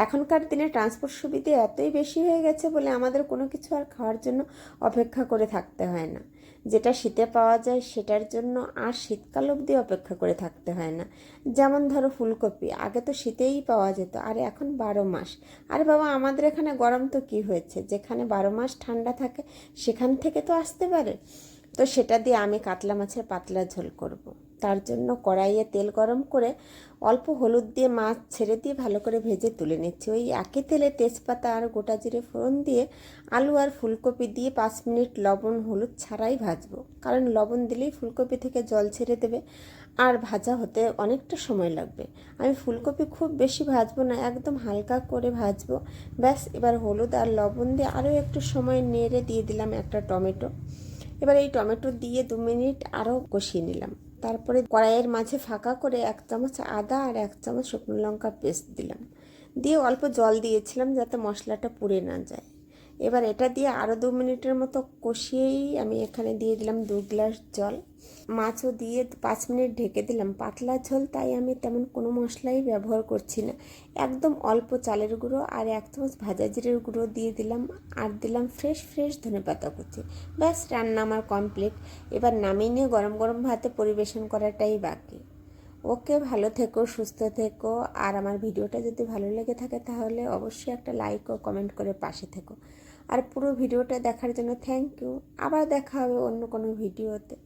এখনকার দিনে ট্রান্সপোর্ট সুবিধা এতই বেশি হয়ে গেছে বলে আমাদের কোনো কিছু আর খাওয়ার জন্য অপেক্ষা করে থাকতে হয় না। যেটা শীতে পাওয়া যায় সেটার জন্য আর শীতকাল অবধি অপেক্ষা করে থাকতে হয় না। যেমন ধরো ফুলকপি, আগে তো শীতেই পাওয়া যেত, আর এখন 12 মাস। আরে বাবা, আমাদের এখানে গরম তো কি হয়েছে, যেখানে 12 মাস ঠান্ডা থাকে সেখান থেকে তো আসতে পারে। তো সেটা দিয়ে আমি কাতলা মাছের পাতলা ঝোল করব। তার জন্য কড়াইয়ে তেল গরম করে অল্প হলুদ দিয়ে মাছ ছেড়ে দিয়ে ভালো করে ভেজে তুলে নিচ্ছি। ওই একই তেলে তেজপাতা আর গোটা জিরে ফোড়ন দিয়ে আলু আর ফুলকপি দিয়ে 5 মিনিট লবণ হলুদ ছাড়াই ভাজবো, কারণ লবণ দিলেই ফুলকপি থেকে জল ছেড়ে দেবে আর ভাজা হতে অনেকটা সময় লাগবে। আমি ফুলকপি খুব বেশি ভাজবো না, একদম হালকা করে ভাজবো। ব্যাস, এবার হলুদ আর লবণ দিয়ে আরও একটু সময় নেড়ে দিয়ে দিলাম একটা টমেটো। এবার এই টমেটো দিয়ে 2 মিনিট আরও কষিয়ে নিলাম। তারপরে কড়াইয়ের মাঝে ফাঁকা করে 1 চামচ আদা আর 1 চামচ শুকনো লঙ্কা পেস্ট দিলাম, দিয়ে অল্প জল দিয়েছিলাম যাতে মশলাটা পুড়ে না যায়। এবার এটা দিয়ে আরও 2 মিনিটের মতো কষিয়েই আমি এখানে দিয়ে দিলাম 2 গ্লাস জল। মাছও দিয়ে 5 মিনিট ঢেকে দিলাম। পাতলা ঝোল, তাই আমি তেমন কোনো মশলাই ব্যবহার করছি না। একদম অল্প চালের গুঁড়ো আর 1 চামচ ভাজা জিরের গুঁড়ো দিয়ে দিলাম, আর দিলাম ফ্রেশ ফ্রেশ ধনেপাতা কুচি। ব্যাস, রান্না আমার কমপ্লিট। এবার নামিয়ে নিয়ে গরম গরম ভাতে পরিবেশন করাটাই বাকি। ওকে, ভালো থেকো, সুস্থ থেকো। আর আমার ভিডিওটা যদি ভালো লেগে থাকে তাহলে অবশ্যই একটা লাইক ও কমেন্ট করে পাশে থেকো। আর পুরো ভিডিওটা দেখার জন্য থ্যাংক ইউ। আবার দেখা হবে অন্য কোনো ভিডিওতে।